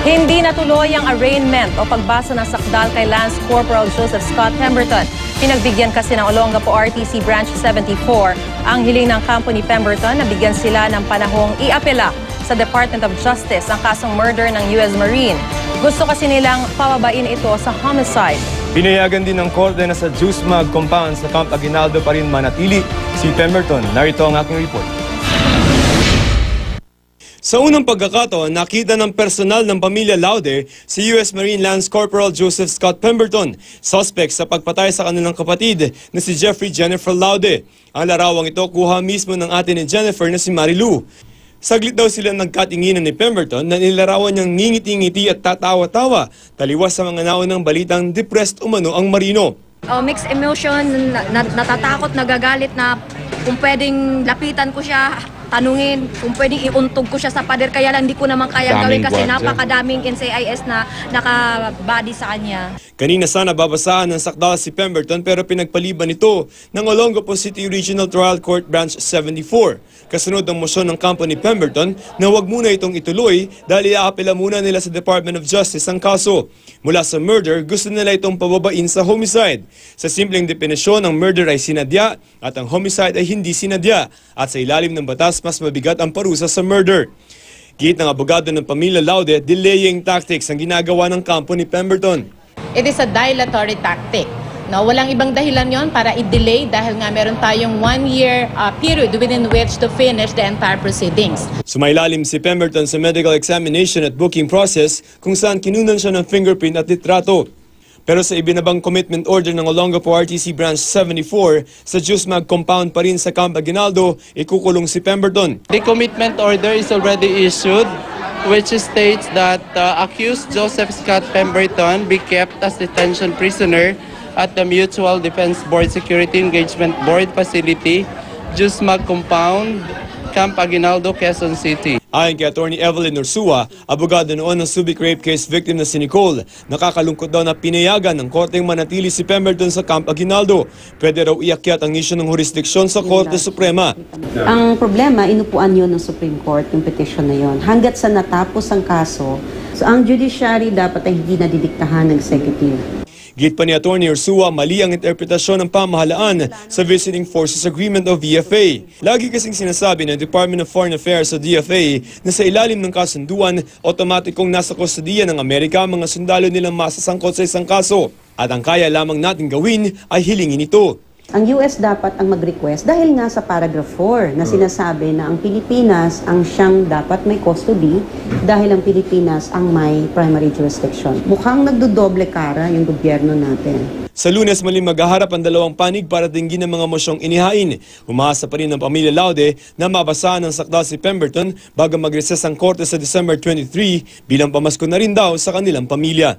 Hindi natuloy ang arraignment o pagbasa ng sakdal kay Lance Corporal Joseph Scott Pemberton. Pinagbigyan kasi ng Olongapo RTC Branch 74 ang hiling ng kampo ni Pemberton na bigyan sila ng panahong iapela sa Department of Justice ang kasong murder ng US Marine. Gusto kasi nilang pababain ito sa homicide. Pinayagan din ng korte na sa Jusmag compound sa Camp Aguinaldo pa rin manatili si Pemberton. Narito ang aking report. Sa unang pagkakataon, nakita ng personal ng pamilya Laude si US Marine Lance Corporal Joseph Scott Pemberton, suspect sa pagpatay sa kanilang kapatid na si Jeffrey Jennifer Laude. Ang larawang ito kuha mismo ng ate ni Jennifer na si Marilu. Saglit daw sila nagkatinginan ni Pemberton na nilarawan niyang ngingiti-ngiti at tatawa-tawa, taliwas sa mga naunang balitang depressed umano ang marino. Mixed emotion, natatakot, nagagalit na kung pwedeng lapitan ko siya, tanungin kung pwedeng iuntog ko siya sa pader, kaya lang hindi ko naman kaya gawin kasi napakadaming NCIS na nakabody sa kanya. Kanina sana babasahan ng sakdal si Pemberton pero pinagpaliban ito ng Olongapo City Regional Trial Court Branch 74. Kasunod ng mosyon ng kampo ni Pemberton na huwag muna itong ituloy dahil iaapela muna nila sa Department of Justice ang kaso. Mula sa murder, gusto nila itong pababain sa homicide. Sa simpleng definisyon, ang murder ay sinadya at ang homicide ay hindi sinadya. At sa ilalim ng batas, mas mabigat ang parusa sa murder. Git ng abogado ng pamilya Laude, delaying tactics ang ginagawa ng kampo ni Pemberton. It is a dilatory tactic. No, walang ibang dahilan yon para i-delay dahil nga meron tayong 1-year period within which to finish the entire proceedings. Sumailalim si Pemberton sa medical examination at booking process kung saan kinunan siya ng fingerprint at litrato. Pero sa ibinabang commitment order ng Olongapo RTC Branch 74, sa Jusmag compound pa rin sa Camp Aguinaldo, ikukulong si Pemberton. The commitment order is already issued, which states that accused Joseph Scott Pemberton be kept as detention prisoner at the Mutual Defense Board Security Engagement Board Facility, Jusmag Compound, Camp Aguinaldo, Quezon City. Ayon kay Atty. Evelyn Ursua, abogado noon ng Subic rape case victim na si Nicole, nakakalungkot daw na pinayagan ng korteng manatili si Pemberton sa Camp Aguinaldo. Pwede raw iakyat ang isyu ng jurisdiksyon sa Korte Suprema. Ang problema, inupuan yun ng Supreme Court, yung petition na yun. Hanggat sa natapos ang kaso, so ang judiciary dapat ay hindi nadidiktahan ng executive. Git pa ni Atty. Ursua, mali ang interpretasyon ng pamahalaan sa Visiting Forces Agreement o VFA. Lagi kasing sinasabi ng Department of Foreign Affairs o DFA na sa ilalim ng kasunduan, otomatikong nasa kustodiya ng Amerika ang mga sundalo nilang masasangkot sa isang kaso. At ang kaya lamang natin gawin ay hilingin ito. Ang US dapat ang mag-request dahil nga sa paragraph 4 na sinasabi na ang Pilipinas ang siyang dapat may custody dahil ang Pilipinas ang may primary jurisdiction. Mukhang nagdodoble kara yung gobyerno natin. Sa Lunes, mali maghaharap ang dalawang panig para dinggin ang mga mosyong inihain. Umaasa pa rin ng pamilya Laude na mabasahan ng sakdal si Pemberton bago mag-recess ang korte sa December 23 bilang pamasko na rin daw sa kanilang pamilya.